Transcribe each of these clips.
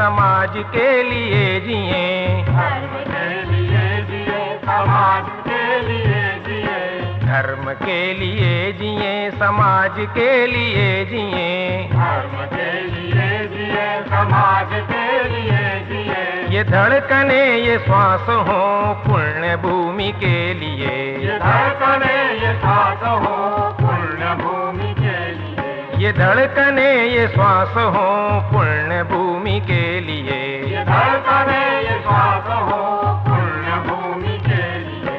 समाज के लिए जिए, धर्म के लिए जिए, समाज के लिए जिए, धर्म के लिए जिए, समाज के लिए जिए, धर्म के लिए जिए, समाज के लिए जिए। ये धड़कने ये श्वास हो पुण्य भूमि के लिए, ये धड़कने ये श्वास हो पुण्य भूमि के लिए, ये धड़कने ये श्वास हो पुण्य भूमि के लिए, ये धड़कने ये श्वास हो पुण्य भूमि के लिए,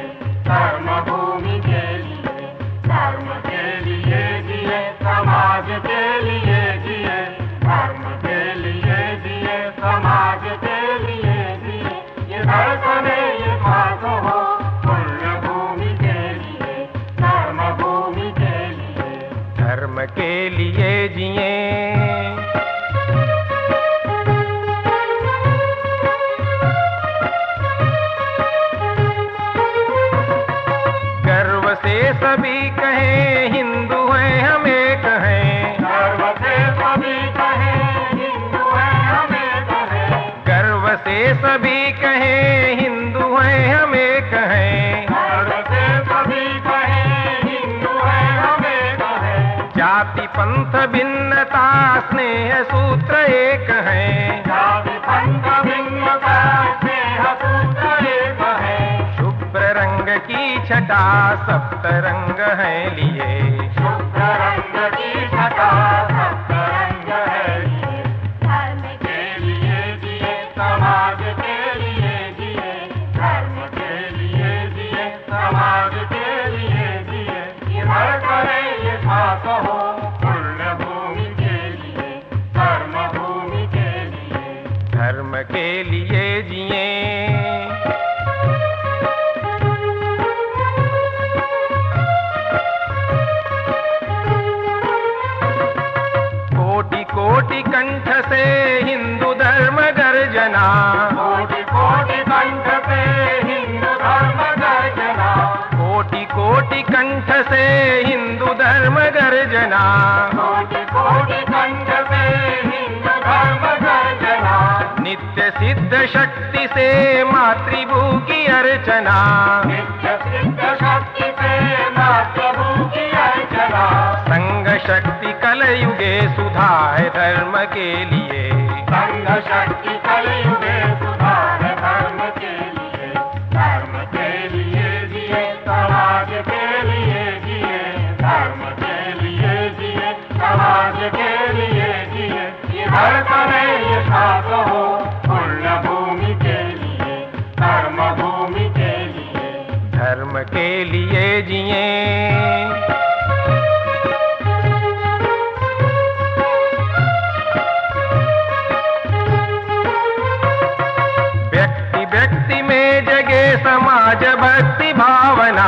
धर्म भूमि के लिए, धर्म के लिए जिए, समाज के लिए जिए, धर्म के लिए जिए, समाज के लिए जिए। ये धड़कने ये श्वास हो पुण्य भूमि के लिए, धर्म भूमि के लिए, धर्म के लिए जिए। गर्व से सभी कहें हिंदू हैं हम एक हैं, गर्व से सभी कहें हिंदू हैं हम एक हैं, गर्व से सभी कहें हिंदू हैं हम एक हैं, गर्व से सभी कहें हिंदू हैं हम एक हैं, जाति पंथ भिन्नता स्नेह सूत्र एक हैं, जाति पंथ भिन्नता स्नेह सूत्र एक है, शुभ्र रंग की छटा सप्त रंग है लिए, शुभ्र रंग की छटा सप्त रंग है लिए, धर्म के लिए जिए, समाज के लिए जिए, धर्म के लिए जिए, समाज के लिए जिए। ये धड़कने ये श्वास हो पुण्य भूमि के लिए, धर्म भूमि के लिए, धर्म के लिए जिए। कोटि कोटि कंठ से हिंदू धर्म गर्जना, कोटि कोटि कंठ से हिंदू धर्म गर्जना, कोटि कोटि कंठ से हिंदू धर्म गर्जना, कोटि कोटि कंठ से हिंदू धर्म गर्जना, नित्य सिद्ध शक्ति से मातृभू की अर्चना, नित्य सिद्ध शक्ति से मातृभू की अर्चना, संग शक्ति कलयुगे सुधा है धर्म के लिए, संग शक्ति कलयुगे सुधार धर्म के लिए, धर्म के लिए जिए, समाज के लिए जिए, धर्म के लिए जिए, समाज के लिए जिए। ये धड़कने ये श्वास हो पुण्य भूमि के लिए, धर्म भूमि के लिए, धर्म के लिए जिए। व्यक्ति व्यक्ति में जगे समाज भक्ति भावना,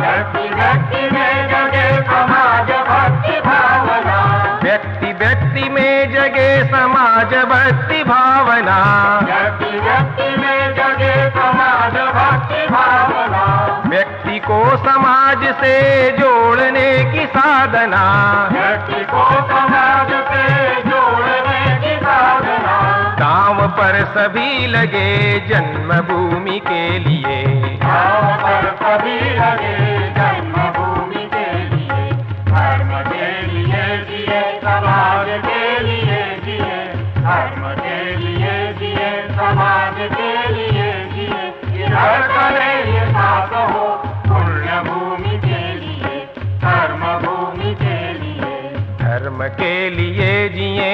व्यक्ति व्यक्ति में जगे समाज भक्ति भावना, व्यक्ति व्यक्ति में जगे समाज भक्ति भावना, व्यक्ति व्यक्ति में जगे समाज भक्ति भावना, व्यक्ति को समाज से जोड़ने की साधना, व्यक्ति को समाज से जोड़ने की साधना, गांव पर सभी लगे जन्मभूमि के लिए, गाँव पर सभी लगे जन्मभूमि के लिए, धर्म के लिए जिए, समाज के लिए जिए, धर्म के लिए जिए, समाज के लिए जिए। ये धड़कने ये श्वास हो पुण्य भूमि के लिए, धर्म भूमि के लिए, धर्म के लिए जिए।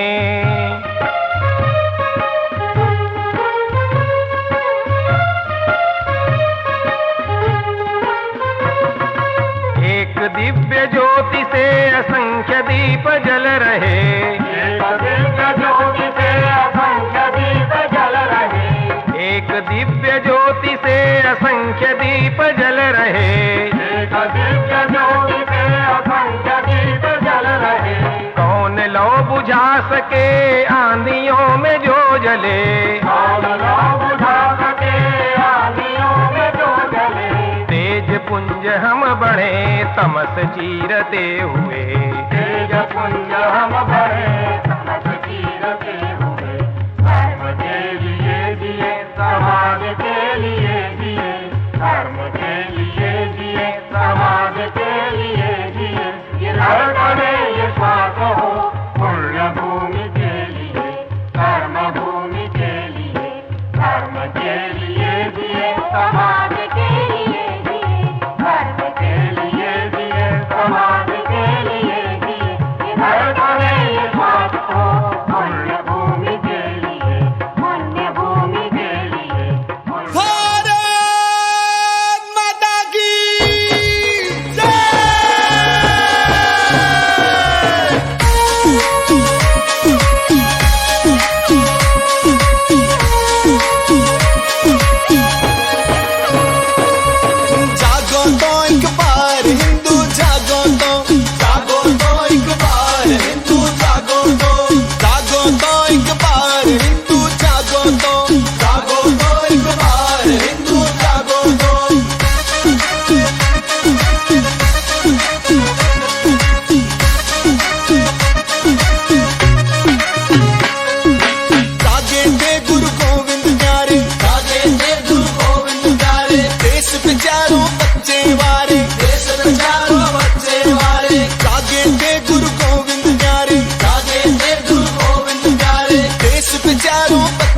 एक दिव्य ज्योति से असंख्य दीप जल रहे, एक दिव्य ज्योति से असंख्य दीप जल रहे, एक दिव्य ज्योति से असंख्य दीप जल रहे, एक दिव्य ज्योति से असंख्य दीप जल रहे, कौन लौ बुझा सके आंधियों में जो जले, कौन लौ बुझा सके आंधियों में जो जले, तेज पुंज हम बढ़े तमस चीरते हुए, तेज पुंज हम बढ़े तमस चीरते हुए, धर्म के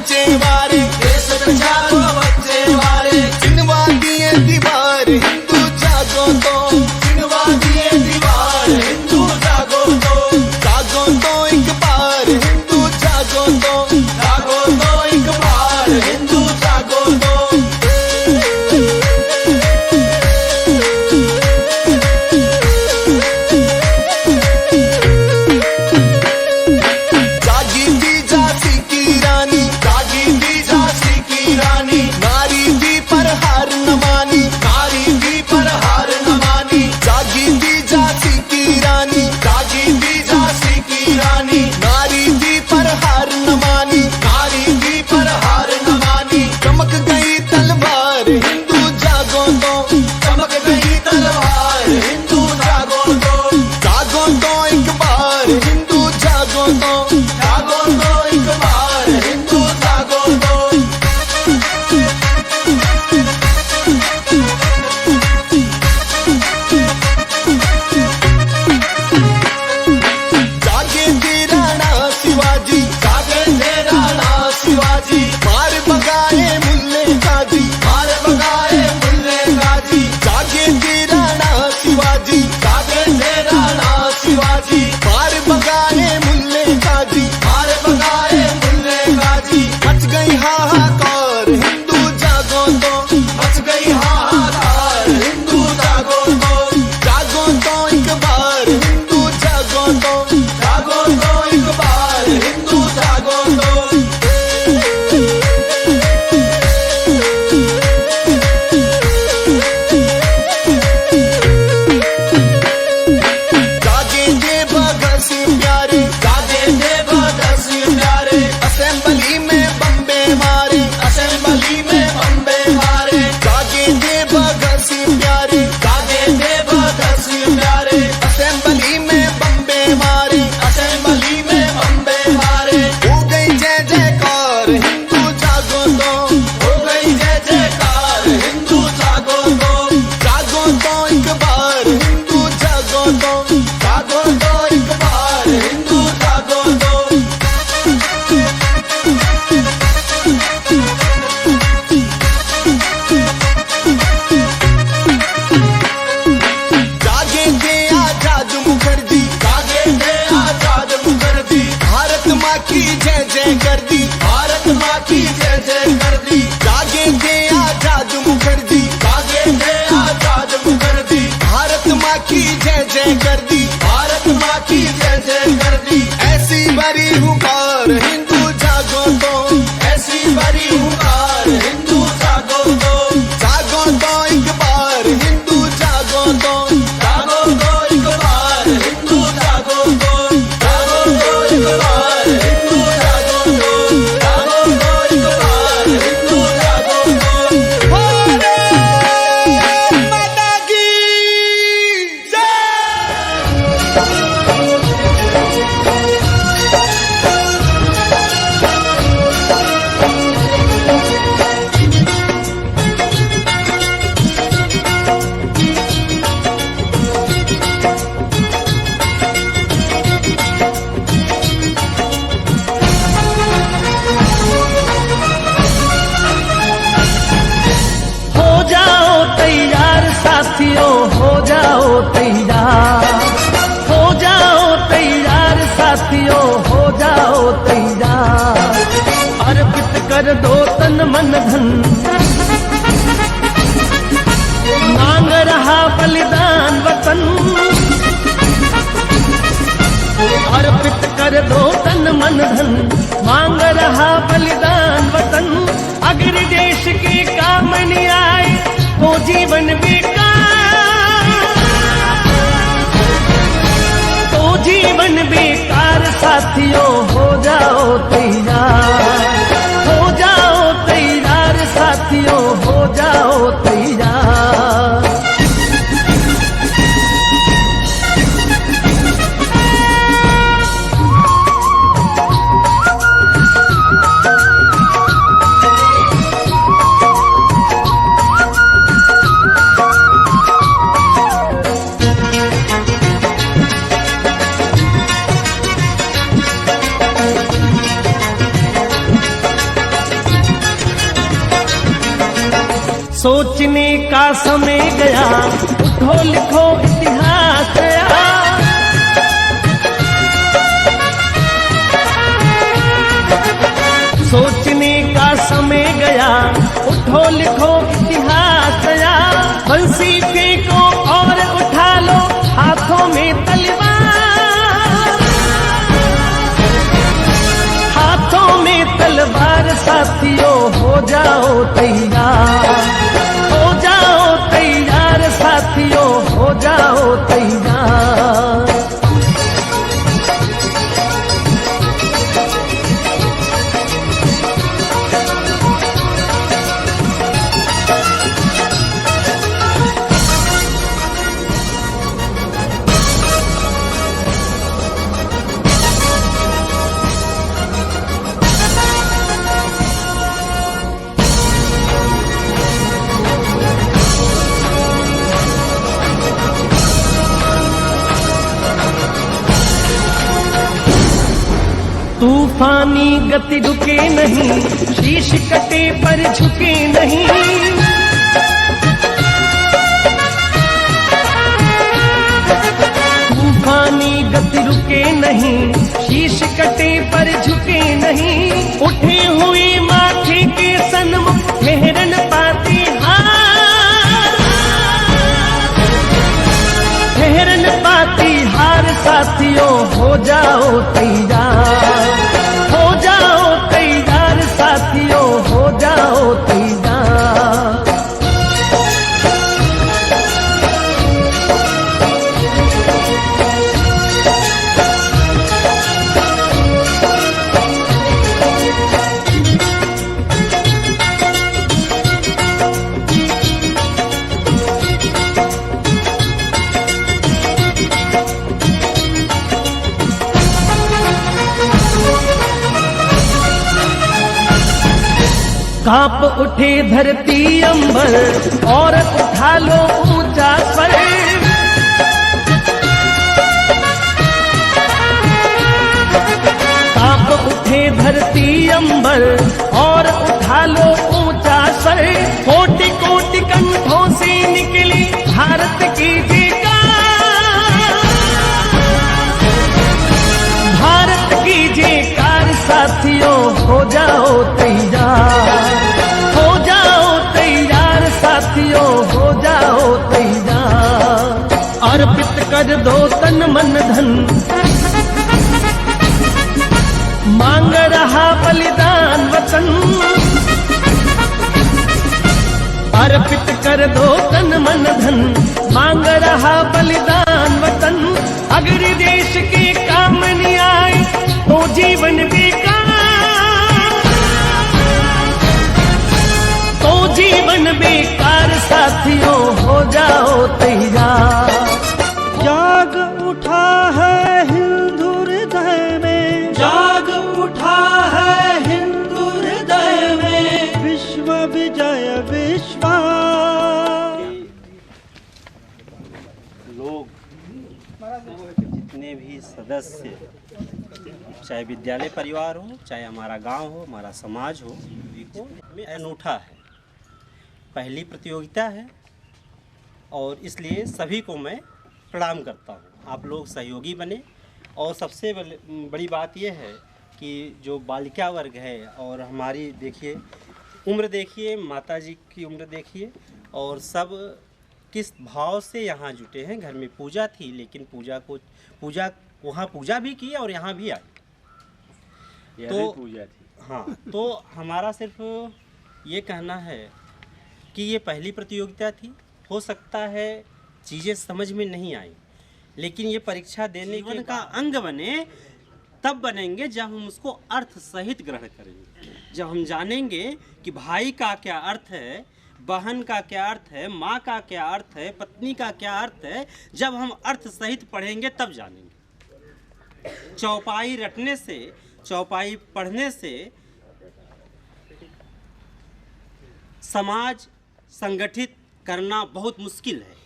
बच्चे वारे, देश बचाओ बच्चे वारे। चिनवा दिए दीवार हिंदू जागो तो, चिनवा दिए दीवार हिंदू जागो तो, जागो तो एक बार हिंदू जागो तो, जागो तो एक बार हिंदू जागो तो। जागी थी झांसी की रानी, जागी थी झांसी की रानी, नारी थी पर हार न मानी, नारी थी पर हार न मानी। जागी थी झांसी की रानी, जागी थी झांसी की रानी, नारी थी पर हार न मानी, नारी थी पर हार न मानी। चमक गई तलवार हिंदू जागो तो, चमक गई तलवार हिंदू जागो तो, जागो तो एक बार हिंदू जागो तो, जागो तो एक बार हिंदू जागो तो। जागे थे राणा शिवाजी, जागे थे राणा शिवाजी, मार भगाए मुल्ले गाजी, मार भगाए मुल्ले गाजी। जागे थे राणा शिवाजी, जागे थे राणा शिवाजी, मार भगाए मुल्ले गाजी, मार भगाए मुल्ले गाजी। मच गई हाहाकार हिंदू जागो तो, मच गई हाहाकार हिंदू जागो तो, जागो तो एक बार हिंदू जागो तो, जागो तो एक बार हिंदू जागो तो। जागे थे भगत सिंह प्यारे, जागे थे भगत सिंह प्यारे, असेंबली में बम्बे मारे, असेंबली में बम्बे मारे। जागे थे भगत सिंह प्यारे, जागे थे भगत सिंह प्यारे, असेंबली में बम्बे मारे, असेंबली में बम्बे मारे। हो गई जय जयकार हिंदू जागो तो, हो गई जय जयकार हिंदू जागो तो, जागो तो एक बार हिंदू जागो तो, जागो तो एक बार हिंदू जागो तो। जागे थे आजाद मुखर्जी, जागे थे आजाद मुखर्जी, भारत माँ की जय जय कर दी, भारत माँ की जय जय कर दी। जागे थे आजाद मुखर्जी, जागे थे आजाद मुखर्जी, भारत माँ की जय जय कर दी, भारत माँ की जय जय कर दी। ऐसी बड़ी हुकार हिंदू जागो तो, ऐसी बड़ी हुकार हिंदू जागो तो, जागो तो एक बार हिंदू जागो तो, जागो तो एक बार हिंदू जागो तो, जागो तो एक बार हिंदू जागो तो, जागो तो एक बार हिंदू जागो तो। भारत माता की जय। हो जाओ तैयार साथियों, हो जाओ तैयार, हो जाओ तैयार साथियों, हो जाओ तैयार। अर्पित कर दो तन मन धन, मांग रहा बलिदान वतन। अर्पित कर दो तन मन धन, मांग रहा बलिदान वतन। अगर देश के काम नहीं आए तो जीवन बेकार, तो जीवन बेकार। साथियों हो जाओ तैयार, हो जाओ तैयार साथियों, हो जाओ तैयार। सोचने का समय गया, उठो लिखो इतिहास गया। सोचने का समय गया, उठो लिखो इतिहास गया। बंसी फेंको और उठा लो हाथों में तलवार, हाथों में तलवार साथियों हो जाओ तैयार, हो जाओ तैयार साथियों हो जाओ तैयार। तूफानी गति रुके नहीं, शीश कटे पर झुके नहीं। तूफानी गति रुके नहीं, शीश कटे पर झुके नहीं। उठे हुए माथे के सन्मुख ठहरन पाती हार, ठहरन पाती हार साथियों हो जाओ तैयार, हो जाओ तैयार साथियों हो जाओ तैयार। कांप उठे धरती अंबर और उठा लो ऊंचा स्वर। कांप उठे धरती अंबर और उठा लो ऊंचा स्वर। कोटि कोटि कंठों से निकली भारत की जयकार, भारत की जयकार साथियों हो जाओ तैयार, हो जाओ तैयार साथियों हो जाओ तैयार। अर्पित कर दो तन मन धन, मांग रहा बलिदान वतन। अर्पित कर दो तन मन धन, मांग रहा बलिदान वतन। अगर देश के काम नहीं आए तो जीवन बेकार, तो जीवन बेकार साथियों हो जाओ तैयार। जाग उठा है हिंदू हृदय में, जाग उठा है हिंदू हृदय में, विश्व विजय विश्वा। लोग जितने भी सदस्य, चाहे विद्यालय परिवार हो, चाहे हमारा गांव हो, हमारा समाज हो, में अनूठा है। पहली प्रतियोगिता है और इसलिए सभी को मैं प्रणाम करता हूं। आप लोग सहयोगी बने और सबसे बड़ी बात यह है कि जो बालिका वर्ग है और हमारी देखिए उम्र, देखिए माता जी की उम्र देखिए, और सब किस भाव से यहाँ जुटे हैं। घर में पूजा थी लेकिन वहाँ पूजा भी की और यहाँ भी आई, तो पूजा थी। हाँ, तो हमारा सिर्फ ये कहना है कि ये पहली प्रतियोगिता थी। हो सकता है चीज़ें समझ में नहीं आई, लेकिन ये परीक्षा देने के का अंग बने, तब बनेंगे जब हम उसको अर्थ सहित ग्रहण करेंगे। जब हम जानेंगे कि भाई का क्या अर्थ है, बहन का क्या अर्थ है, माँ का क्या अर्थ है, पत्नी का क्या अर्थ है, जब हम अर्थ सहित पढ़ेंगे तब जानेंगे। चौपाई रटने से, चौपाई पढ़ने से समाज संगठित करना बहुत मुश्किल है।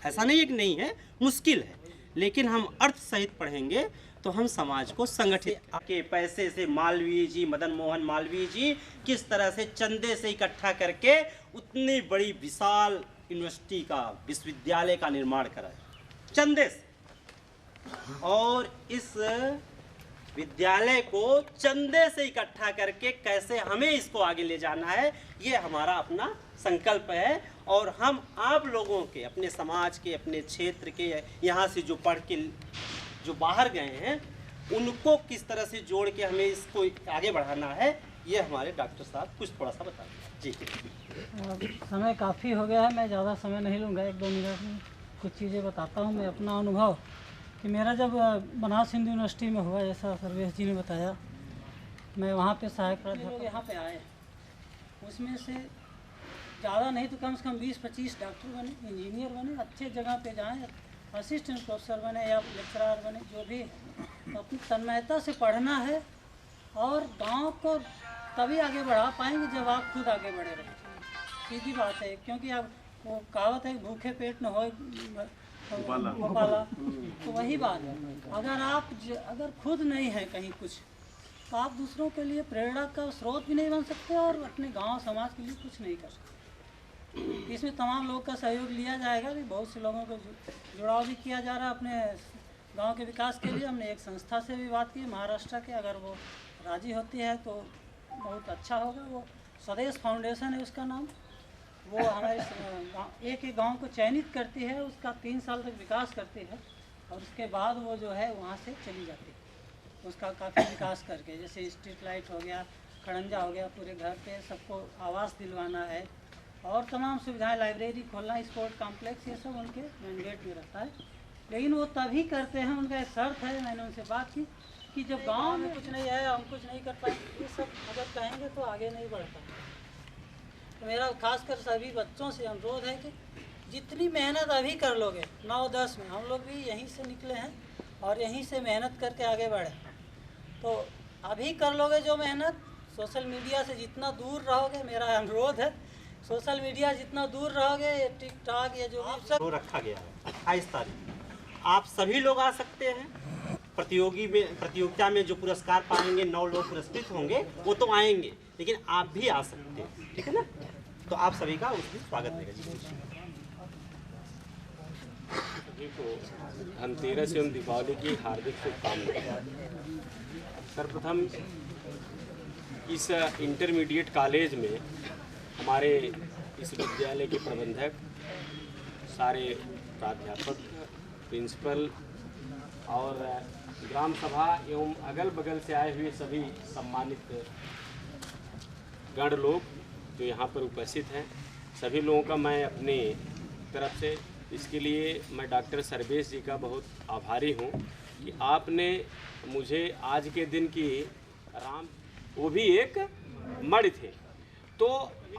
ऐसा नहीं है कि नहीं है, मुश्किल है, लेकिन हम अर्थ सहित पढ़ेंगे तो हम समाज को संगठित के पैसे से मालवीय जी, मदन मोहन मालवीय जी किस तरह से चंदे से इकट्ठा करके उतनी बड़ी विशाल यूनिवर्सिटी का, विश्वविद्यालय का निर्माण करा चंदे से, और इस विद्यालय को चंदे से इकट्ठा करके कैसे हमें इसको आगे ले जाना है, ये हमारा अपना संकल्प है। और हम आप लोगों के, अपने समाज के, अपने क्षेत्र के, यहाँ से जो पढ़ के जो बाहर गए हैं, उनको किस तरह से जोड़ के हमें इसको आगे बढ़ाना है, ये हमारे डॉक्टर साहब कुछ थोड़ा सा बता दें। जी समय काफ़ी हो गया है, मैं ज़्यादा समय नहीं लूँगा, 1-2 मिनट में कुछ चीज़ें बताता हूँ मैं अपना अनुभव। कि मेरा जब बनारस हिंदू यूनिवर्सिटी में हुआ, जैसा सर्वेश जी ने बताया, मैं वहाँ पे सहायक प्राध्यापक यहाँ पे आए, उसमें से ज़्यादा नहीं तो कम से कम 20-25 डॉक्टर बने, इंजीनियर बने, अच्छे जगह पे जाएं, असिस्टेंट प्रोफेसर बने या लेक्चरर बने, जो भी। तो अपनी तन्मयता से पढ़ना है और गांव को तभी आगे बढ़ा पाएंगे जब आप खुद आगे बढ़े रहें। सीधी बात है, क्योंकि अब वो कहावत है भूखे पेट न हो गोपाला, तो वही बात है। अगर आप अगर खुद नहीं है कहीं कुछ, तो आप दूसरों के लिए प्रेरणा का स्रोत भी नहीं बन सकते और अपने गांव समाज के लिए कुछ नहीं कर सकते। इसमें तमाम लोगों का सहयोग लिया जाएगा भी, बहुत से लोगों को जुड़ाव भी किया जा रहा है अपने गांव के विकास के लिए। हमने एक संस्था से भी बात की महाराष्ट्र के, अगर वो राजी होती है तो बहुत अच्छा होगा। वो स्वदेश फाउंडेशन है उसका नाम। वो हमारे एक गांव को चयनित करती है, उसका 3 साल तक विकास करती है और उसके बाद वो जो है वहाँ से चली जाती है, उसका काफ़ी विकास करके। जैसे स्ट्रीट लाइट हो गया, खड़ंजा हो गया, पूरे घर पे सबको आवास दिलवाना है और तमाम सुविधाएं, लाइब्रेरी खोलना, स्पोर्ट कॉम्प्लेक्स, ये सब उनके मैंडेट में रहता है। लेकिन वो तभी करते हैं, उनका एक शर्त है, मैंने उनसे बात की कि जब गाँव में कुछ नहीं है, हम कुछ नहीं कर पाएंगे, ये सब अगर कहेंगे तो आगे नहीं बढ़ता। तो मेरा खासकर सभी बच्चों से अनुरोध है कि जितनी मेहनत अभी कर लोगे 9-10 में, हम लोग भी यहीं से निकले हैं और यहीं से मेहनत करके आगे बढ़े, तो अभी कर लोगे जो मेहनत, सोशल मीडिया से जितना दूर रहोगे, मेरा अनुरोध है, सोशल मीडिया जितना दूर रहोगे, ये टिकटॉक, ये जो भी सब रखा गया है 28 तारीख, आप सभी लोग आ सकते हैं। प्रतियोगिता में जो पुरस्कार पाएंगे, 9 लोग पुरस्कृत होंगे, वो तो आएंगे, लेकिन आप भी आ सकते हैं, ठीक है ना। तो आप सभी का उसमें स्वागत रहेगा। जी सभी को धनतेरस एवं दीपावली की हार्दिक शुभकामनाएं। सर्वप्रथम इस इंटरमीडिएट कॉलेज में हमारे इस विद्यालय के प्रबंधक, सारे प्राध्यापक, प्रिंसिपल और ग्राम सभा एवं अगल बगल से आए हुए सभी सम्मानित गण लोग जो यहाँ पर उपस्थित हैं, सभी लोगों का मैं अपनी तरफ से, इसके लिए मैं डॉक्टर सर्वेश जी का बहुत आभारी हूँ कि आपने मुझे आज के दिन की वो भी एक मणि थे, तो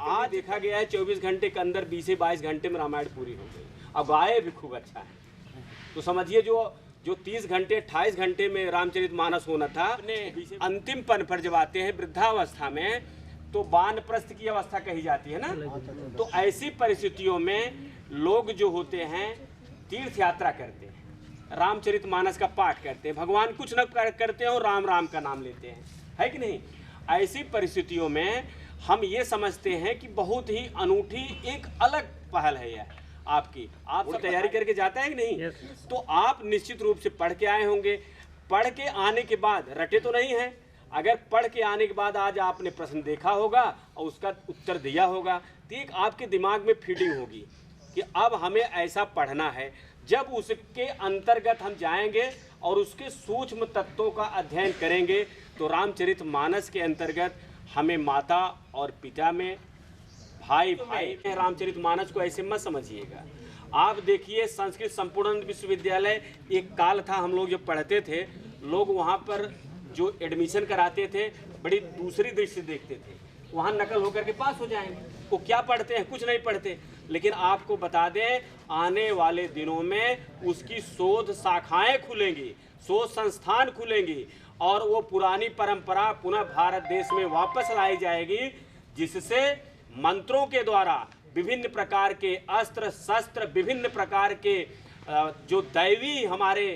आज देखा गया है 24 घंटे के अंदर 20 से 22 घंटे में रामायण पूरी हो गई। अब गाये भी खूब अच्छा है, तो समझिए जो 30 घंटे 28 घंटे में रामचरितमानस होना था, अंतिम पन पर जब आते हैं वृद्धावस्था में, तो वानप्रस्थ की अवस्था कही जाती है ना। तो ऐसी परिस्थितियों में लोग जो होते हैं तीर्थ यात्रा करते हैं, रामचरितमानस का पाठ करते हैं, भगवान कुछ न करते हैं और राम राम का नाम लेते हैं, है कि नहीं। ऐसी परिस्थितियों में हम ये समझते हैं कि बहुत ही अनूठी एक अलग पहल है यह आपकी। आप सब तैयारी करके जाता है कि नहीं? तो आप निश्चित रूप से पढ़ के आए होंगे। पढ़ के आने के बाद रटे तो नहीं है, अगर पढ़ के आने के बाद आज आपने प्रश्न देखा होगा और उसका उत्तर दिया होगा, तो एक आपके दिमाग में फीडिंग होगी कि अब हमें ऐसा पढ़ना है। जब उसके अंतर्गत हम जाएंगे और उसके सूक्ष्म तत्वों का अध्ययन करेंगे, तो रामचरितमानस के अंतर्गत हमें माता और पिता में, भाई भाई में रामचरितमानस को ऐसे मत समझिएगा। आप देखिए संस्कृत संपूर्ण विश्वविद्यालय एक काल था, हम लोग जब पढ़ते थे, लोग वहाँ पर जो एडमिशन कराते थे बड़ी दूसरी दृष्टि से देखते थे, वहाँ नकल होकर के पास हो जाएंगे, वो क्या पढ़ते हैं, कुछ नहीं पढ़ते। लेकिन आपको बता दें, आने वाले दिनों में उसकी शोध शाखाएं खुलेंगी, शोध संस्थान खुलेंगी और वो पुरानी परंपरा पुनः भारत देश में वापस लाई जाएगी, जिससे मंत्रों के द्वारा विभिन्न प्रकार के अस्त्र शस्त्र, विभिन्न प्रकार के जो दैवी हमारे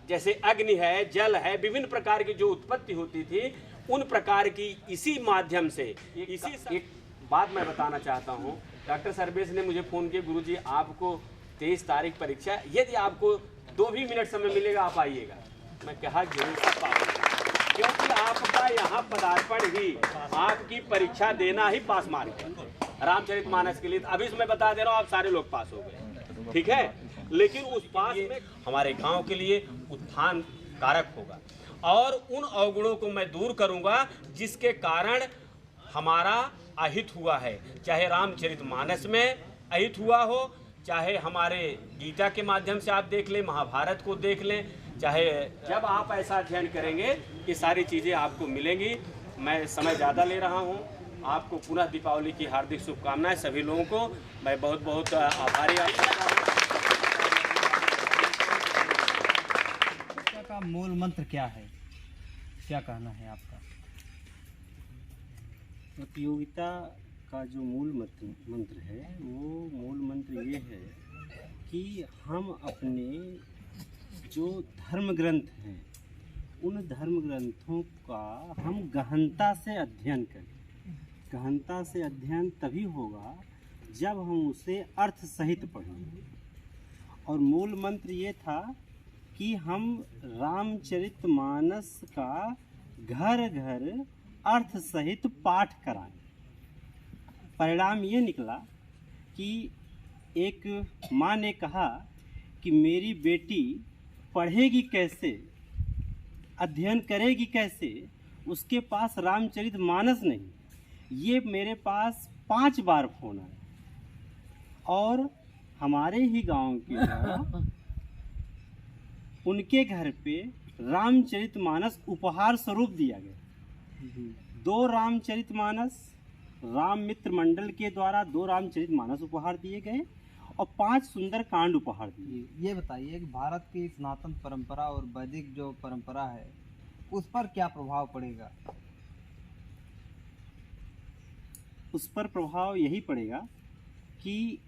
जैसे अग्नि है, जल है, विभिन्न प्रकार की जो उत्पत्ति होती थी उन प्रकार की इसी माध्यम से एक बात मैं बताना चाहता हूँ। डॉक्टर सर्वेश ने मुझे फ़ोन किया, गुरुजी आपको 23 तारीख परीक्षा, यदि आपको 2 भी मिनट समय मिलेगा आप आइएगा। मैं कहा जरूर सब आऊँगा, क्योंकि आपका यहाँ पदार्पण ही आपकी परीक्षा देना ही पास मार्क है रामचरितमानस के लिए। अभी मैं बता दे रहा हूँ आप सारे लोग पास हो गए, ठीक है, लेकिन उस पास में हमारे गांव के लिए उत्थान कारक होगा और उन अवगुणों को मैं दूर करूंगा जिसके कारण हमारा अहित हुआ है। चाहे रामचरितमानस में अहित हुआ हो, चाहे हमारे गीता के माध्यम से आप देख लें, महाभारत को देख लें, चाहे जब आप ऐसा अध्ययन करेंगे ये सारी चीज़ें आपको मिलेंगी। मैं समय ज़्यादा ले रहा हूँ, आपको पुनः दीपावली की हार्दिक शुभकामनाएं सभी लोगों को। मैं बहुत बहुत आभारी आपका। का मूल मंत्र क्या है, क्या कहना है आपका? प्रतियोगिता का जो मूल मंत्र है वो मूल मंत्र ये है कि हम अपने जो धर्म ग्रंथ हैं उन धर्म ग्रंथों का हम गहनता से अध्ययन करें। गहनता से अध्ययन तभी होगा जब हम उसे अर्थ सहित पढ़ेंगे। और मूल मंत्र ये था कि हम रामचरितमानस का घर घर अर्थ सहित पाठ कराएं। परिणाम ये निकला कि एक माँ ने कहा कि मेरी बेटी पढ़ेगी कैसे, अध्ययन करेगी कैसे, उसके पास रामचरितमानस नहीं। ये मेरे पास 5 बार फोन आया और हमारे ही गांव के उनके घर पे रामचरितमानस उपहार स्वरूप दिया गया। 2 रामचरितमानस राम मित्र मंडल के द्वारा 2 रामचरितमानस उपहार दिए गए और 5 सुंदर कांड उपहार दिए। ये बताइए कि भारत की सनातन परंपरा और वैदिक जो परंपरा है उस पर क्या प्रभाव पड़ेगा? उस पर प्रभाव यही पड़ेगा कि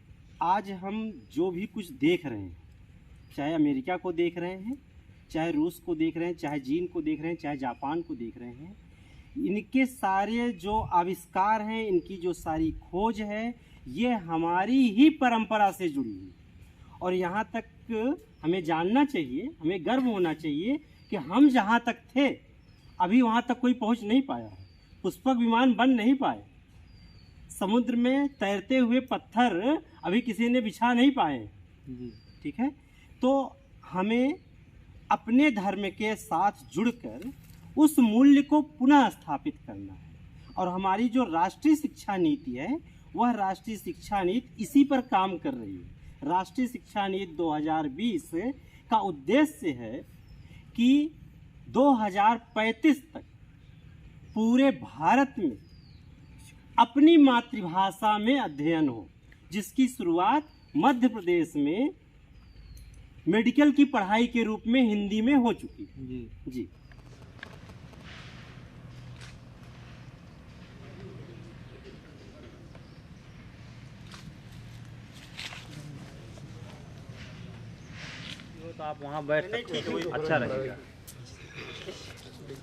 आज हम जो भी कुछ देख रहे हैं, चाहे अमेरिका को देख रहे हैं, चाहे रूस को देख रहे हैं, चाहे चीन को देख रहे हैं, चाहे जापान को देख रहे हैं, इनके सारे जो आविष्कार हैं, इनकी जो सारी खोज है, ये हमारी ही परंपरा से जुड़ी है। और यहाँ तक हमें जानना चाहिए, हमें गर्व होना चाहिए कि हम जहाँ तक थे अभी वहाँ तक कोई पहुँच नहीं पाया है। पुष्पक विमान बन नहीं पाए, समुद्र में तैरते हुए पत्थर अभी किसी ने बिछा नहीं पाए, ठीक है। तो हमें अपने धर्म के साथ जुड़कर उस मूल्य को पुनः स्थापित करना है। और हमारी जो राष्ट्रीय शिक्षा नीति है वह राष्ट्रीय शिक्षा नीति इसी पर काम कर रही है। राष्ट्रीय शिक्षा नीति 2020 का उद्देश्य है कि 2035 तक पूरे भारत में अपनी मातृभाषा में अध्ययन हो, जिसकी शुरुआत मध्य प्रदेश में मेडिकल की पढ़ाई के रूप में हिंदी में हो चुकी है। जी तो आप वहाँ बैठ सकते हैं, अच्छा रहेगा।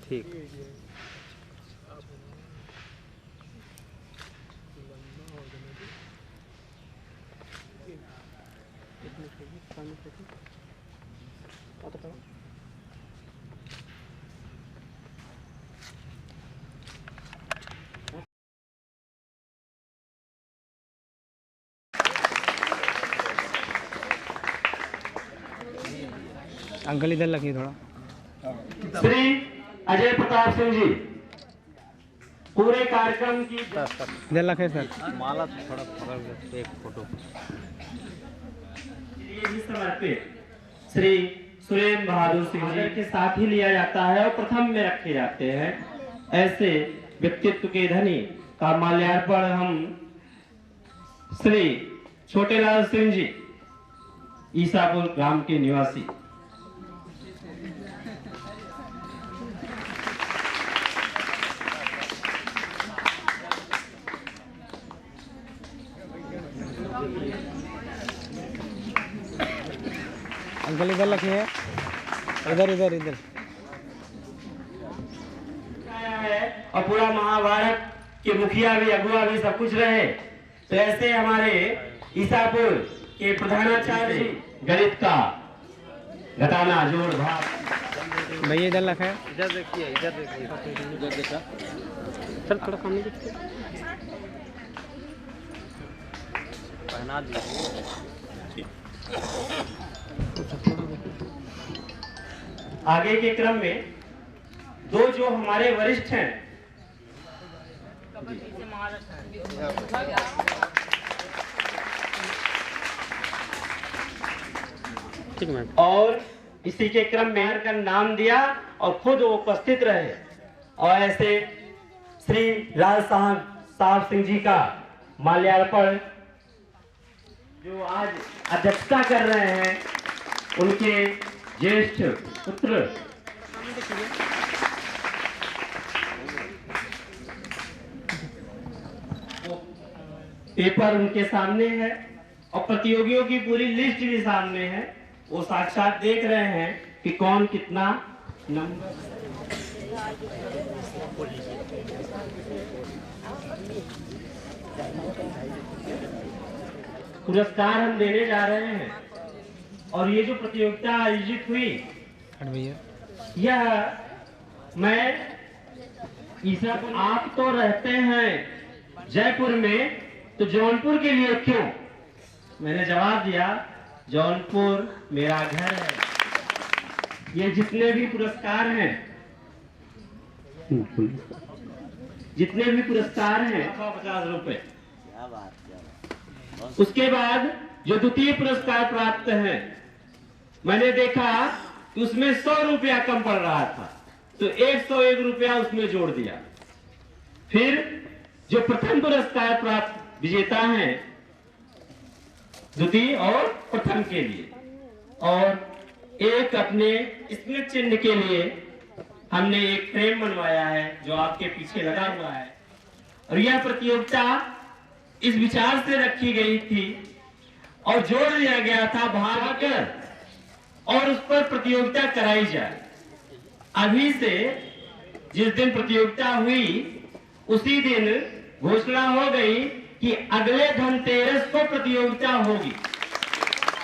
ठीक। अंकल इधर लगी थोड़ा। श्री अजय प्रताप सिंह जी पूरे कार्यक्रम की इधर लगे सर, माला थोड़ा पकड़ के एक फोटो समर्पित श्री सुरेंद्र बहादुर सिंह जी के साथ ही लिया जाता है और प्रथम में रखे जाते हैं। ऐसे व्यक्तित्व के धनी का माल्यार्पण हम श्री छोटेलाल सिंह जी ईसापुर ग्राम के निवासी अंकल इधर लगे हैं। इधर इधर इधर और पूरा महाभारत के मुखिया भी, अगुआ भी, सब कुछ रहे। तो ऐसे हमारे ईसापुर के प्रधानाचार्य गणित का घटाना जोड़ भाग। भैया इधर रखा है, इधर देखिए, इधर देखिए, इधर देखा सर, थोड़ा सामने देखिए, पहना दीजिए। आगे के क्रम में दो जो हमारे वरिष्ठ हैं, और इसी के क्रम में का नाम दिया और खुद वो उपस्थित रहे। और ऐसे श्री लाल साहब सिंह जी का माल्यार्पण जो आज अध्यक्षता कर रहे हैं, उनके ज्येष्ठ पुत्र पेपर उनके सामने है और प्रतियोगियों की पूरी लिस्ट भी सामने है। वो साक्षात देख रहे हैं कि कौन कितना नंबर। पुरस्कार हम देने जा रहे हैं और ये जो प्रतियोगिता आयोजित हुई, यह मैं ईसापुर, आप तो रहते हैं जयपुर में, तो जौनपुर के लिए क्यों? मैंने जवाब दिया, जौनपुर मेरा घर है। ये जितने भी पुरस्कार हैं, जितने भी पुरस्कार हैं 150 रुपए। उसके बाद जो द्वितीय पुरस्कार प्राप्त है, मैंने देखा कि उसमें 100 रुपया कम पड़ रहा था, तो 101 रुपया उसमें जोड़ दिया। फिर जो प्रथम पुरस्कार प्राप्त विजेता हैं, द्वितीय और प्रथम के लिए, और एक अपने स्मृति चिन्ह के लिए हमने एक फ्रेम बनवाया है जो आपके पीछे लगा हुआ है। और यह प्रतियोगिता इस विचार से रखी गई थी और जोड़ दिया गया था भागकर और उस पर प्रतियोगिता कराई जाए। अभी से जिस दिन प्रतियोगिता हुई उसी दिन घोषणा हो गई कि अगले धनतेरस को प्रतियोगिता होगी।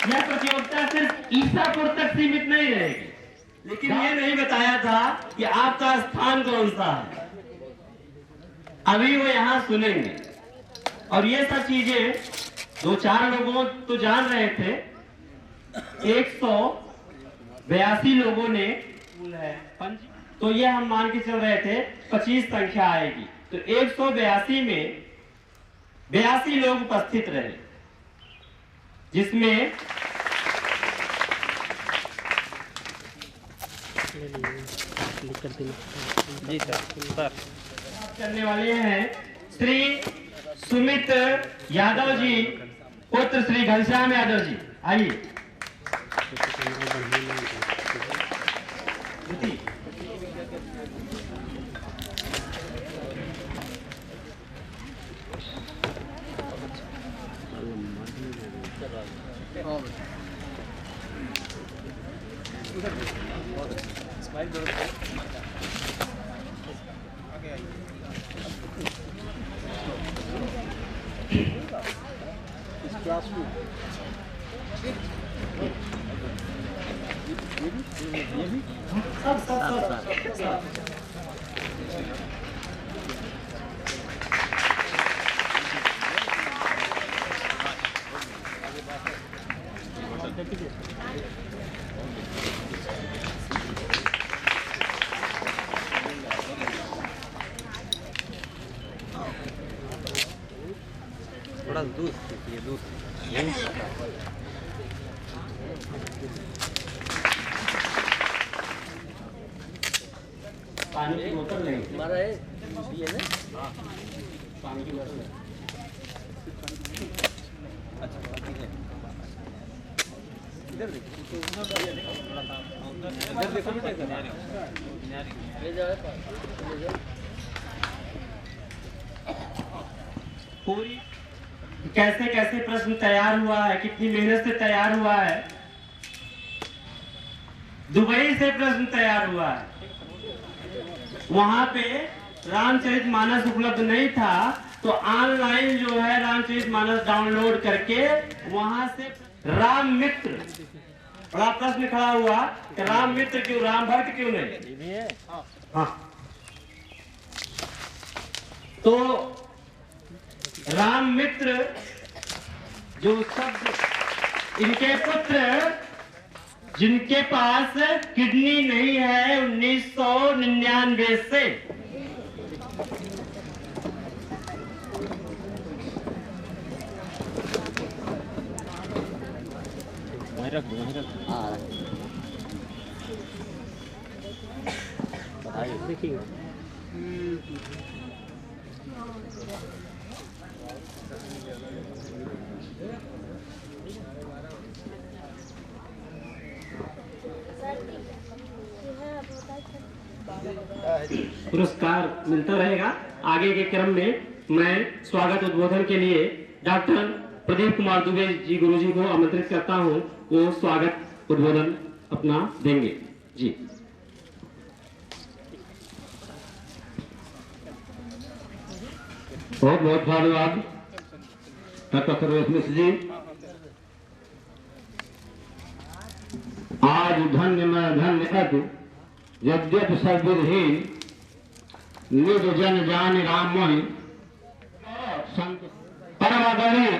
यह प्रतियोगिता सिर्फ ईसापुर तक सीमित नहीं रहेगी, लेकिन ये नहीं बताया था कि आपका स्थान कौन सा है। अभी वो यहाँ सुनेंगे और ये सब चीजें 2-4 लोगों तो जान रहे थे। 182 लोगों ने तो ये हम मान के चल रहे थे 25 संख्या आएगी, तो 182 में 82 लोग उपस्थित रहे, जिसमें जी सर करने वाले हैं श्री सुमित यादव जी, पुत्र श्री घनश्याम यादव जी। आइए। थोड़ा दूर, ये दूर पानी की बोतल नहीं हमारा है, ये ना पानी की बोतल। अच्छा ठीक है, इधर देखो, इधर देखो बेटा, ले जाओ पूरी कैसे कैसे प्रश्न तैयार हुआ है, कितनी मेहनत से तैयार हुआ है। दुबई से प्रश्न तैयार हुआ है। वहां पे रामचरितमानस उपलब्ध नहीं था, तो ऑनलाइन जो है रामचरितमानस डाउनलोड करके वहां से राम मित्र, बड़ा प्रश्न खड़ा हुआ कि राम मित्र क्यों, राम भक्त क्यों नहीं? हाँ, तो राम मित्र जो शब्द, इनके पुत्र जिनके पास किडनी नहीं है 1999 से, देखिए पुरस्कार मिलता रहेगा। आगे के क्रम में मैं स्वागत उद्बोधन के लिए डॉक्टर प्रदीप कुमार दुबे जी गुरुजी को आमंत्रित करता हूं, वो स्वागत उद्बोधन अपना देंगे जी। बहुत बहुत धन्यवाद डॉक्टर सर्वेश मिश्र जी। आज धन्य में धन्य अति यद्यप सर्वविधहीन निज जन जान राम मोहि संत परम आदरणीय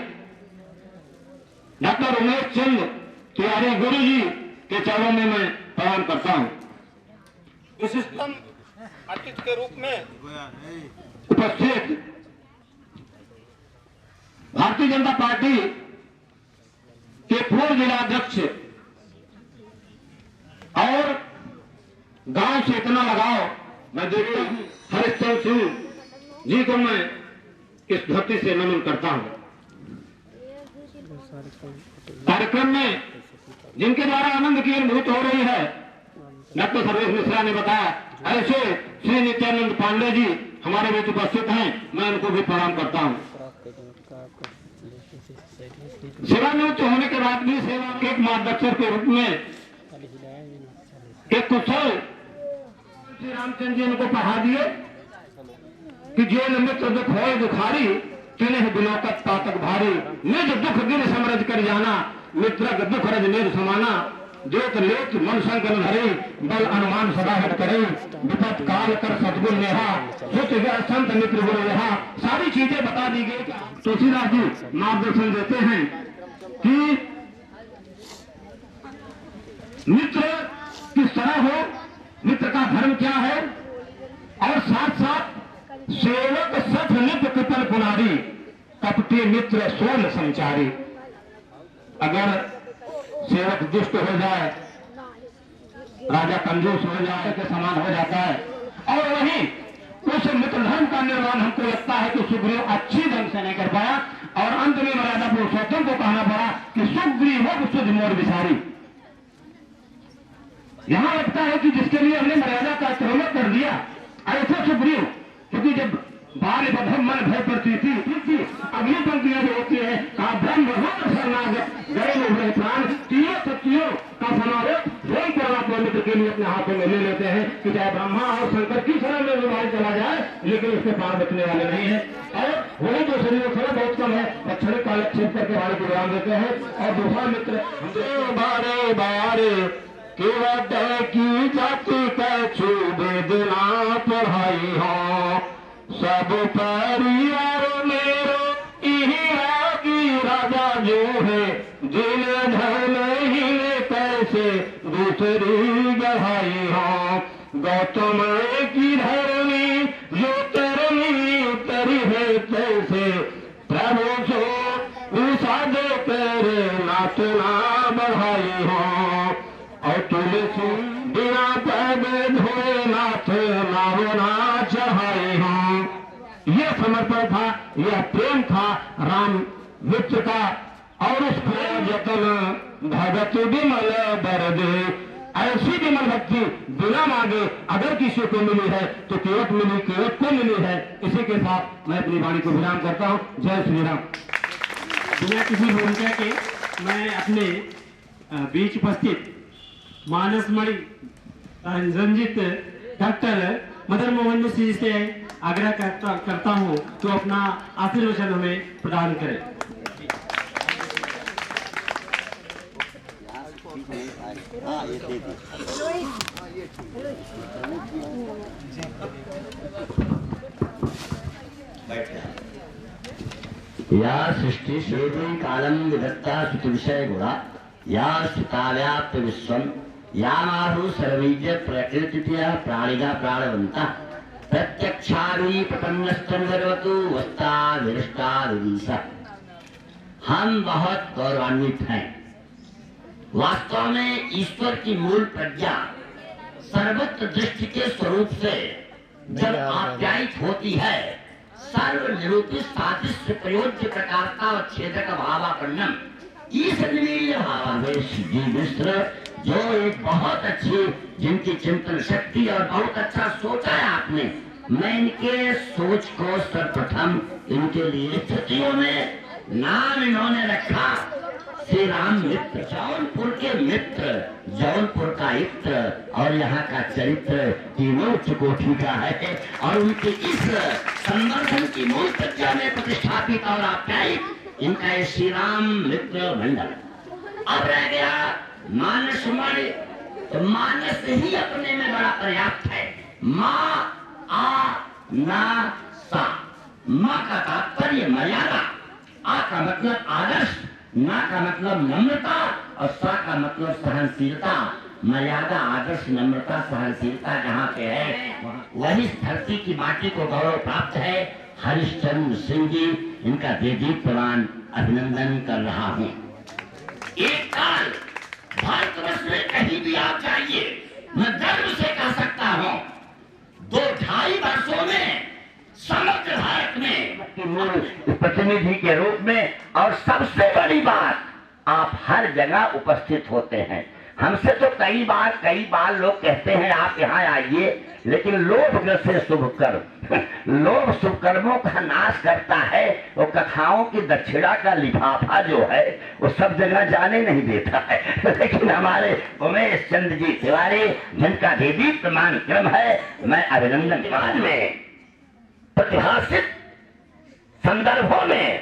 डॉक्टर उमेश चंद्र तिवारी गुरु जी के चरणों में मैं प्रणाम करता हूँ। विशिष्टतम अतिथि के रूप में उपस्थित भारतीय जनता पार्टी के पूर्व जिलाध्यक्ष और गांव से इतना लगाव मैं देखता हूं, हरिश्चंद्र सिंह जी को मैं इस धरती से नमन करता हूं। कार्यक्रम में जिनके द्वारा आनंद की अनुभूति हो रही है, डॉक्टर सर्वेश मिश्रा ने बताया, ऐसे श्री नित्यानंद पांडे जी हमारे बीच उपस्थित हैं, मैं उनको भी प्रणाम करता हूं। सेवानिवृत्त होने के बाद भी सेवा के एक मार्गदर्शक के रूप में एक कुशल श्री रामचंद्र जी उनको पढ़ा दिए कि जेल मित्र दुख हो दुखारी, तिन्ह बिलोकत पातक भारी, निज दुख गिर समरज कर जाना, मित्र दुख रज निज समाना, ज्योत लेत मन संकल धरे, बल अनुमान सदा हट करे, विपत काल कर सद्गुण नेहा, सुत गया संत मित्र गुरु यहा। सारी चीजें बता दी गई। तुलसीदास जी मार्गदर्शन देते हैं कि मित्र किस तरह हो, मित्र का धर्म क्या है, और साथ साथ सेवक सठ नित्य कृपन पुनारी, कपटी मित्र सोल संचारी। अगर सेवक दुष्ट हो जाए, राजा कंजूस हो जाए के समान हो जाता है, और वहीं उस मित्र धर्म का निर्माण हमको लगता है कि सुग्रीव अच्छी ढंग से नहीं कर पाया, और अंत में मर्यादा पुरुषोत्तम को कहना पड़ा कि सुग्रीव सुध मोर विसारी। यहां लगता है कि जिसके लिए हमने मर्यादा का अतिक्रमण कर दिया, ऐसे सुग्रीव, क्योंकि जब बाल बधम मन भय पड़ती थी, अगली पंक्तियां जो होती है, ब्रह्म गए प्राण, तीनों शक्तियों का समावेश वही परमात्मा मित्र के लिए अपने हाथों में ले लेते हैं कि चाहे ब्रह्मा और शंकर की शरण में विमान चला जाए, लेकिन उसके प्राण बचने वाले नहीं है। और वही जो शरीर क्षण बहुत कम है, क्षणिक कालक्षेप करके वाले को विराम देते हैं। और दूसरा मित्र बारे बारे की जाति कछु वेदना पढ़ाई हो, सब परिवार मेरो इही राजा जो है, जिन्हें धन ही कैसे दूसरी गढ़ाई हो, गौतम की धरनी जो तरनी तरी है कैसे, प्रभु सो विषाद तेरे नाचना बढ़ाई हो, और तुलसी बिना पैदे धोए नाथ नावना चढ़ाई हो। यह समर्पण था, यह प्रेम था राम मित्र का। और उस प्रेम जतन भगत विमल दर्दे, ऐसी विमल भक्ति बिना मांगे अगर किसी को मिली है तो केवट मिली, केवट को मिली है। इसी के साथ मैं अपनी वाणी को विराम करता हूँ। जय श्री राम। बिना किसी भूमिका के मैं अपने बीच उपस्थित मानसमणि रंजित डॉक्टर मदन मोहन मिश्र जी से आग्रह करता हूँ तो अपना आशीर्वचन हमें प्रदान करें। या सृष्टि श्रेणी कालम विधत्ता सुविषय गुणा या स्थिताव्याप्त विश्वम या माहु सर्वीज प्रकृतिया प्राणिगा प्राणवंता प्रत्यक्षादि प्रपन्नस्तु वस्ता विरष्टा विदिशा। हम बहुत गौरवान्वित हैं। वास्तव में ईश्वर की मूल प्रज्ञा सर्वत्र दृष्टि के स्वरूप से जब आप्यायित होती है, सर्व निरूपित सादृश्य प्रयोज्य प्रकारता और छेदक भावापन्नम इस निमील्य भावावेश जी मिश्र जो एक बहुत अच्छी जिनकी चिंतन शक्ति और बहुत अच्छा सोचा है आपने। मैं इनके सोच को सर्वप्रथम इनके लिए स्थितियों में नाम इन्होंने रखा श्री राम मित्र, जौनपुर के मित्र, जौनपुर का इत्र और यहाँ का चरित्र तीनों उच्च कोटि का है और उनके इस संवर्धन की मूल प्रज्ञा में प्रतिष्ठापित और आप्यायित इनका ये श्री राम मित्र मंडल। अब रह गया मानसमणि, तो मानस ही अपने में बड़ा पर्याप्त है। माँ आ ना सा, माँ का तात्पर्य मर्यादा, आ का मतलब आदर्श, ना का मतलब नम्रता और सा का मतलब सहनशीलता। मर्यादा, आदर्श, नम्रता, सहनशीलता जहाँ पे है वही धरती की माटी को गौरव प्राप्त है। हरिश्चंद्र सिंह जी इनका दीप्तमान अभिनंदन कर रहा हूँ। एक काल भारतवर्ष में कहीं भी आप जाइए, मैं गर्व से कह सकता हूँ 2-2.5 वर्षों में समग्र भारत में प्रतिनिधि के रूप में, और सबसे बड़ी बात आप हर जगह उपस्थित होते हैं। हमसे तो कई बार लोग कहते हैं आप यहाँ आइए, लेकिन लोभ से शुभ कर्म, लोभ शुभ कर्मों का नाश करता है। वो कथाओं की दक्षिणा का लिफाफा जो है वो सब जगह जाने नहीं देता है। लेकिन हमारे उमेश चंद्र जी तिवारी जिनका दीप्तमान क्रम है, मैं अभिनंदन मान में ऐतिहासिक संदर्भों में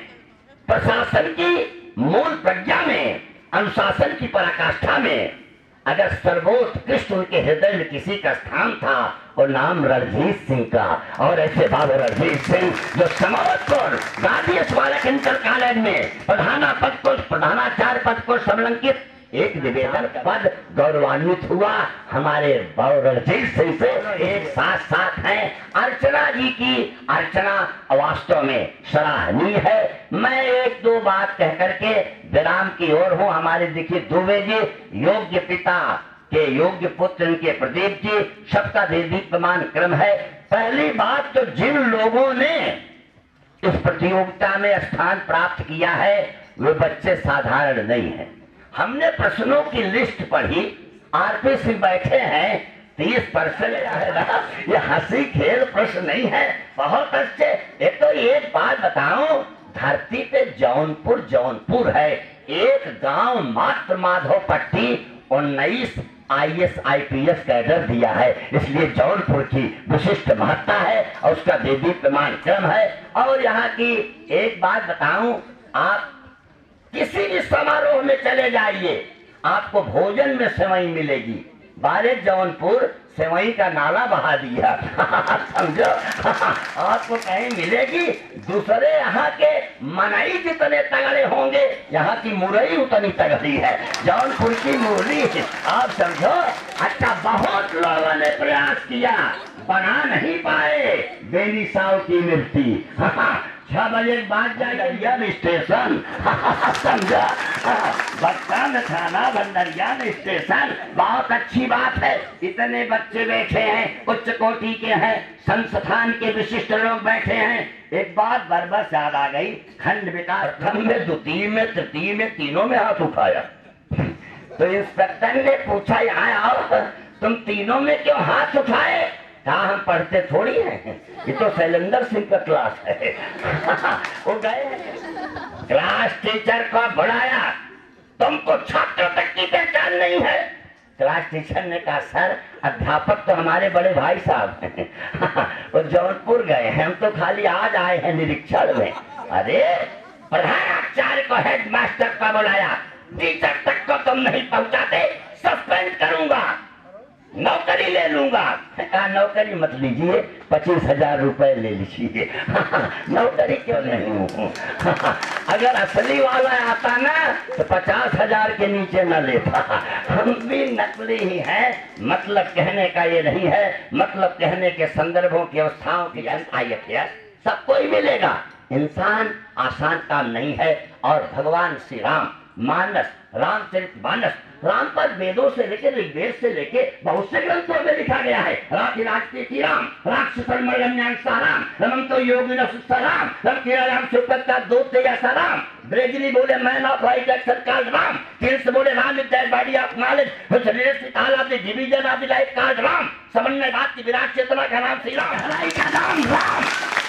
प्रशासन की मूल प्रज्ञा में, अनुशासन की पराकाष्ठा में अगर सर्वोत्कृष्ट उनके हृदय में किसी का स्थान था और नाम रणजीत सिंह का। और ऐसे बाबू रणजीत सिंह जो समावतपुर गांधी स्मारक इंटर कॉलेज में प्रधानाचार्य पद को संलंकित एक निवेदन पद गौरवान्वित हुआ। हमारे बाबू रणजीत सिंह से एक साथ हैं अर्चना जी की। अर्चना वास्तव में सराहनीय है। मैं 1-2 बात कह करके विराम की ओर हूँ। हमारे देखिए दुबे जी योग्य पिता के योग्य पुत्र इनके प्रदीप जी, सबका दीप्तमान क्रम है। पहली बात तो जिन लोगों ने इस प्रतियोगिता में स्थान प्राप्त किया है वे बच्चे साधारण नहीं है। हमने प्रश्नों की लिस्ट पढ़ी, आरपी सिंह बैठे हैं 30% है ना, ये हंसी खेल प्रश्न नहीं है, बहुत अच्छे। एक तो एक बात बताऊं, धरती पे जौनपुर है, एक गांव मात्र माधोपट्टी 19 IAS IPS कैडर दिया है, इसलिए जौनपुर की विशिष्ट महत्ता है और उसका दीप्तमान क्रम है। और यहाँ की एक बात बताऊं, आप किसी भी समारोह में चले जाइए आपको भोजन में सेवई मिलेगी। बारे जौनपुर सेवई का नाला बहा दिया समझो आपको कहीं मिलेगी। दूसरे यहाँ के मनई जितने तगड़े होंगे, यहाँ की मुरई उतनी तगड़ी है। जौनपुर की मुरली आप समझो। अच्छा, बहुत लोगों ने प्रयास किया, बना नहीं पाए बेनी साव की मिर्ची। 6 बजे बाद जाएगा स्टेशन समझा, बच्चा में थाना भंडरिया में स्टेशन। बहुत अच्छी बात है, इतने बच्चे बैठे हैं, उच्च कोटि के हैं, संस्थान के विशिष्ट लोग बैठे हैं। एक बात बरबस याद आ गई, खंड विकास प्रथम में, द्वितीय में, तृतीय में, तीनों में हाथ उठाया। तो इंस्पेक्टर ने पूछा यहाँ आओ, तुम तीनों में क्यों हाथ उठाए? कहा हम पढ़ते थोड़ी हैं, ये तो शैलेंद्र सिंह का क्लास है। वो गए क्लास टीचर को बुलाया, तुमको छात्रों तक की पहचान नहीं है, क्लास टीचर ने कहा सर अध्यापक तो हमारे बड़े भाई साहब हैं वो जौनपुर गए हैं, हम तो खाली आज आए हैं निरीक्षण में। अरे प्रधानाचार्य को हेडमास्टर का बुलाया, टीचर तक को तुम नहीं पहुंचाते सस्पेंड करूंगा, नौकरी ले लूंगा। कहा नौकरी मत लीजिए, 25,000 रुपए ले लीजिए। नौकरी क्यों नहीं? अगर असली वाला आता ना तो 50,000 के नीचे न लेता। हम भी नकली ही हैं। मतलब कहने का ये नहीं है, मतलब कहने के संदर्भों की अवस्थाओं की जानकारी सबको ही मिलेगा। इंसान आसान काम नहीं है। और भगवान श्री राम मानस, रामचरितमानस, राम पर वेदों से लेके ऋग्वेद से लेके बहुत से ग्रंथों में लिखा गया है। राजकी राम, राम, रमन तो योगी राम, राम सुपत्ता दो तेजा राम, ब्रेजली बोले man of right action called Ram, किल्स बोले Ram is that body of knowledge, division of the life called Ram, समन्वय बात की विराट चेतना का नाम श्री राम, का नाम राम।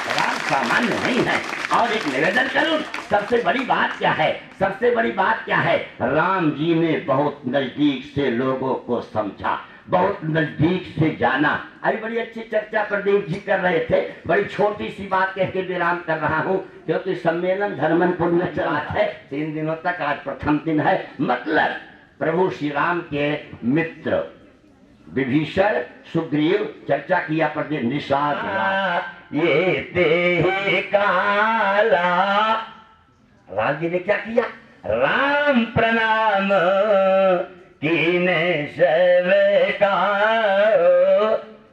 राम सामान्य नहीं है। और एक निवेदन करूं, सबसे बड़ी बात क्या है? सबसे बड़ी बात क्या है? राम जी ने बहुत नजदीक से लोगों को समझा, बहुत नजदीक से जाना। अभी बड़ी अच्छी चर्चा प्रदीप जी कर रहे थे। बड़ी छोटी सी बात कह के विराम कर रहा हूँ, क्योंकि सम्मेलन धर्मनपुर में चला है 3 दिनों तक, आज प्रथम दिन है। मतलब प्रभु श्री राम के मित्र विभीषण, सुग्रीव, चर्चा किया प्रदीप, निषाद ये ते काला। राम जी ने क्या किया? राम प्रणाम कीने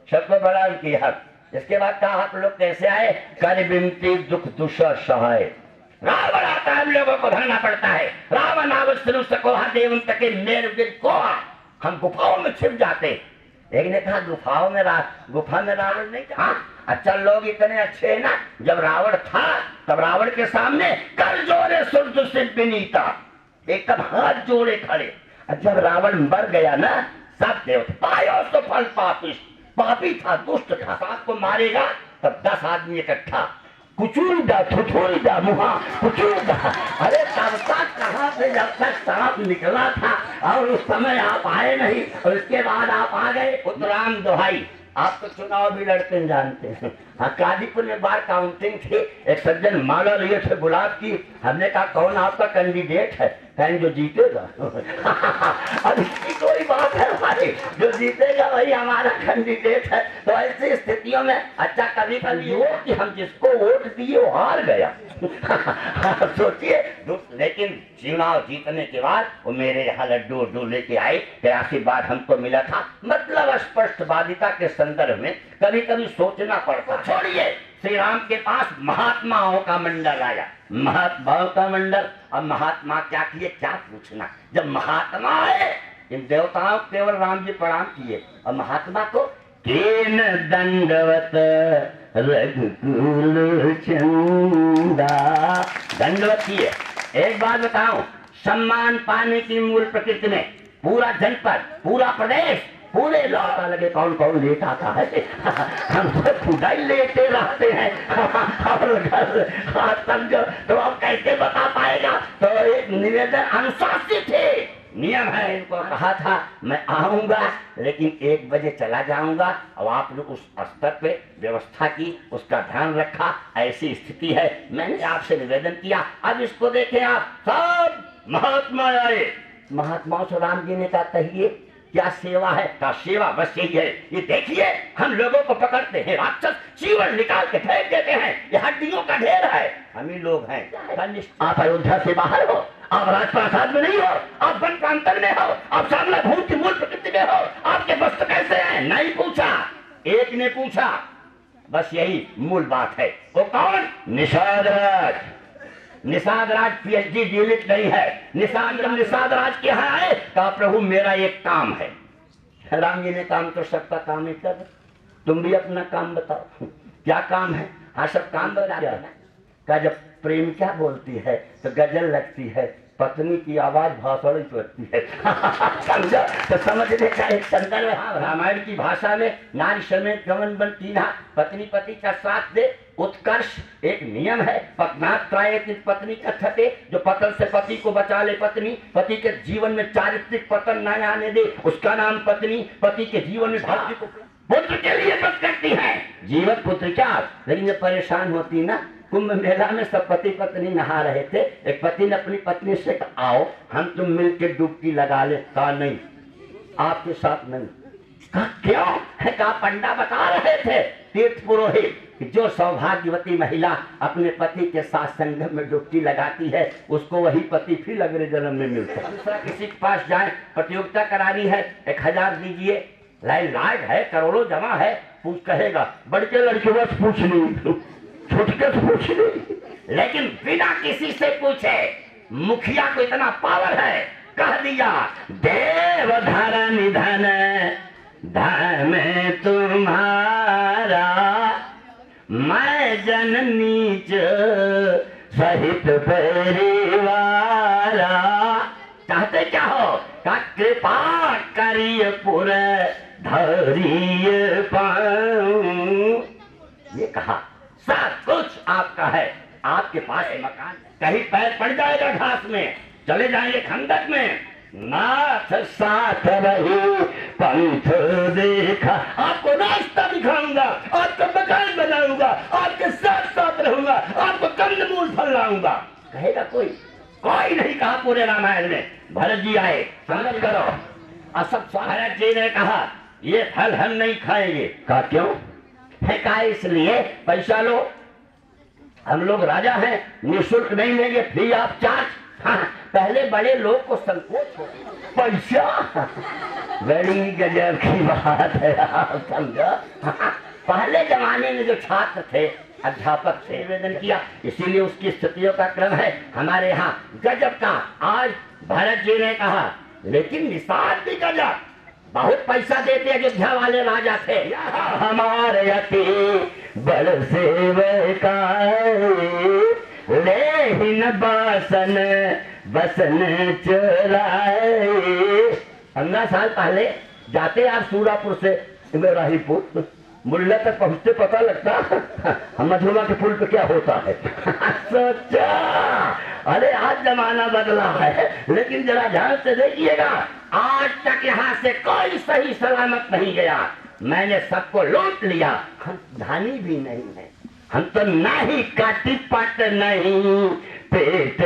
सबको प्रणाम किया। इसके बाद कहा आप लोग कैसे आए? कर बिनती दुख दुषा सहाय। रावण आता है, हम लोगों को धरना पड़ता है। रावण आवश्य सकोहा देव तके मेर गिर को, हम गुफाओं में छिप जाते। एक ने कहा गुफा में रावण नहीं था। अच्छा लोग इतने अच्छे हैं ना, जब रावण था तब रावण के सामने कर जोड़े सूर्य से विनीता, एकदम हाथ जोड़े खड़े। जब रावण मर गया ना, सब देवता पायो तो फल पापी था, दुष्ट था। सांप को मारेगा तब 10 आदमी इकट्ठा, कुचूदा थुथोड़ा मुहा कुचूदा। अरे तब तक कहाँ से, जब तक सांप निकला था और उस समय आप आए नहीं और इसके बाद आप आ गए। उत्तराम दोहाई, आप तो चुनाव भी लड़ते जानते हैं। हाँ, कादीपुर में बार काउंटिंग थी, एक सज्जन माला लिए थे गुलाब की। हमने कहा कौन आपका कैंडिडेट है? कहें जो जीतेगा। अब इसकी कोई बात है हमारी, जो जीतेगा वही हमारा कैंडिडेट है। तो ऐसी स्थितियों में अच्छा कभी कभी हो कि हम जिसको वोट दिए वो हार गया। सोचिए, लेकिन चुनाव जीतने के बाद वो मेरे यहाँ लड्डू लेके आए, फिर आशीर्वाद हमको मिला था। मतलब स्पष्टवादिता के संदर्भ में कभी कभी सोचना पड़ता। छोड़िए, श्री राम के पास महात्माओं का मंडल आया, महात्माओं का मंडल। अब महात्मा क्या किए, क्या पूछना। जब महात्मा आए, इन देवताओं केवल राम जी प्रणाम किए, और महात्मा को केन दंडवत रघुकुल चंदा दंडवत किए। एक बात बताऊं, सम्मान पाने की मूल प्रकृति में पूरा जनपद, पूरा प्रदेश, पूरे लोग लगे कौन कौन लेट आता है। हम तो खुदा ही लेटे रहते हैं। और समझो तो आप कैसे बता पाएगा। तो एक निवेदन अनुशासित है, नियम है। इनको कहा था मैं आऊंगा लेकिन 1 बजे चला जाऊंगा, और आप लोग उस स्तर पे व्यवस्था की, उसका ध्यान रखा। ऐसी स्थिति है, मैंने आपसे निवेदन किया। अब इसको देखें आप, सब महात्मा आए। महात्माओं से राम जी ने कहा कहिए क्या सेवा है? का सेवा बस यही है, ये देखिए हम लोगों को पकड़ते हैं, राक्षस जीवन निकाल के फेंक देते हैं, ये हड्डियों का ढेर है। हम ही लोग हैं। आप अयोध्या से बाहर हो, आप राजप्रासाद में नहीं हो, आप वन प्रांतन में हो, आप सामला भूत की मूल प्रकृति में हो, आपके वस्त्र कैसे हैं? नहीं पूछा, एक ने पूछा, बस यही मूल बात है। वो कौन? निषाद राज। निषाद राज PhD डिलीट नहीं है। निषाद राज के यहाँ आए, कहा प्रभु मेरा एक काम है। राम जी ने काम तो सबका काम ही कर, तुम भी अपना काम बताओ। क्या काम है? हाँ सब काम बता दिया। कहा जब प्रेम क्या बोलती है तो गजल लगती है, पत्नी की आवाज भाषण ही चलती है। समझो तो समझने का एक संदर्भ है। रामायण की भाषा में नारी समेत गमन बन तीना, पत्नी पति का साथ दे, उत्कर्ष एक नियम है। पत्नात्रायेति पत्नी कथते, जो पतन से पति को बचा ले पत्नी, पति के जीवन में चारित्रिक पतन न आने दे, उसका नाम पत्नी। पति के जीवन में पत्नी को पुत्र के लिए मत करती है, जीवन पुत्र क्या। लेकिन जब परेशान होती ना, कुंभ मेला में सब पति पत्नी नहा रहे थे, एक पति ने अपनी पत्नी से कहा आओ हम तुम मिलकर डुबकी लगा ले। कहा नहीं, आपके साथ नहीं। कहा क्यों? है कहा पंडा बता रहे थे तीर्थ पुरोहित कि जो सौभाग्यवती महिला अपने पति के साथ संगम में डुबकी लगाती है उसको वही पति फिर अगले जन्म में मिलता है। दूसरा किसी के पास जाए, प्रतियोगिता करानी है, 1000 दीजिए, लायक है, करोड़ों जमा है, पूछ कहेगा बढ़ के लड़के बस पूछ नहीं, छुटके से पूछ नहीं। लेकिन बिना किसी से पूछे मुखिया को इतना पावर है, कह दिया देव धर निधन धर्म तुम्हारा, मैं जननीच सहित परिवारा। चाहते क्या हो? का कृपा करिए पूरे धरिए पाऊं। ये कहा सब कुछ आपका है, आपके पास मकान, कहीं पैर पड़ जाएगा घास में, चले जाएंगे खंडक में, नाथ साथ रही पंथ देखा, आपको रास्ता दिखाऊंगा, आपका मकान बनाऊंगा, आपके साथ साथ रहूंगा, आपको कंदमूल फल लाऊंगा। कहेगा कोई? कोई नहीं कहा पूरे रामायण में। भरत जी आए, समझ करो, असत भरत जी ने कहा ये फल हम नहीं खाएंगे। कहा क्यों? है कहा इसलिए पैसा लो, हम लोग राजा हैं, निःशुल्क नहीं लेंगे, फ्री आप चार्ज। हाँ, पहले बड़े लोग को संकोच हो, पैसा बड़ी गजब की बात है, आप समझो। पहले जमाने में जो छात्र थे, अध्यापक से निवेदन किया, इसीलिए उसकी स्थितियों का क्रम है हमारे यहाँ गजब का। आज भरत जी ने कहा लेकिन निषाद भी गजब, बहुत पैसा देते अयोध्या वाले राजा थे। हमारे अति बड़ सेवका ले ही न बासन बसन चुराए। 15 साल पहले जाते आप सूरापुर से राहीपुर, मुल्ला तक पहुंचते पता लगता मधुमा के पुल पे क्या होता है। सोचा अरे आज जमाना बदला है, लेकिन जरा ध्यान से देखिएगा, आज तक यहाँ से कोई सही सलामत नहीं गया। मैंने सबको लूट लिया, हम धानी भी नहीं है, हम तो नहीं काटी पाट नहीं पेट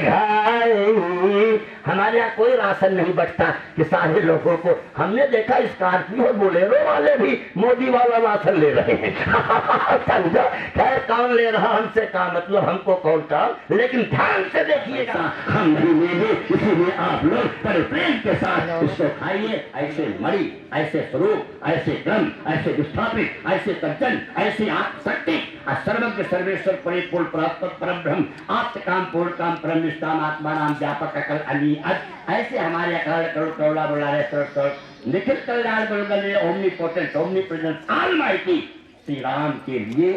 घाई। हमारे यहाँ कोई राशन नहीं बचता कि सारे लोगों को। हमने देखा स्कॉर्पियो बोलेरो वाले भी मोदी वाला राशन ले रहे हैं। समझो, खैर कौन ले रहा हमसे का मतलब, हमको कौन काम, लेकिन ध्यान से देखिएगा हम भी लेंगे। इसीलिए आप लोग बड़े प्रेम के साथ इसको खाइए। ऐसे मणि, ऐसे स्वरूप, ऐसे क्रम, ऐसे विस्थापित, ऐसे तर्जन, ऐसे आत्मशक्ति, सर्वज्ञ सर्वेश्वर परिपूर्ण प्राप्त परम ब्रह्म आप काम पूर्ण काम परम निष्ठाम आत्मा नाम व्यापक अकल अली अज। ऐसे हमारे अकल करोड़ करोड़ा बोला रहे निखिल कल्याण गुणगण omnipotent omnipresence almighty Shri Ram के लिए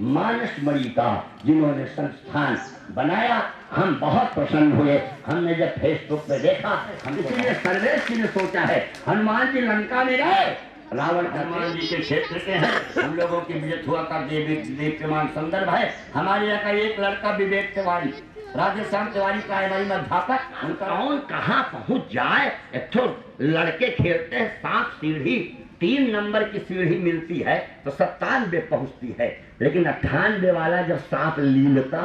मानस मणि का जिन्होंने संस्थान बनाया, हम बहुत प्रसन्न हुए। हमने जब फेसबुक पे देखा, हम इसीलिए सर्वेश जी ने सोचा है हनुमान जी लंका में गए, रावण हनुमान जी के क्षेत्र के हैं, हम लोगों की विजय हुआ का दीप्यमान संदर्भ है। हमारे यहाँ का एक लड़का विवेक तिवारी, राधेश्याम तिवारी प्राइमरी में अध्यापक, उनका कौन कहाँ पहुँच जाए। एक तो लड़के खेलते हैं सांप सीढ़ी, 3 नंबर की सीढ़ी मिलती है तो 97 पहुँचती है, लेकिन 98 वाला जब सांप लीलता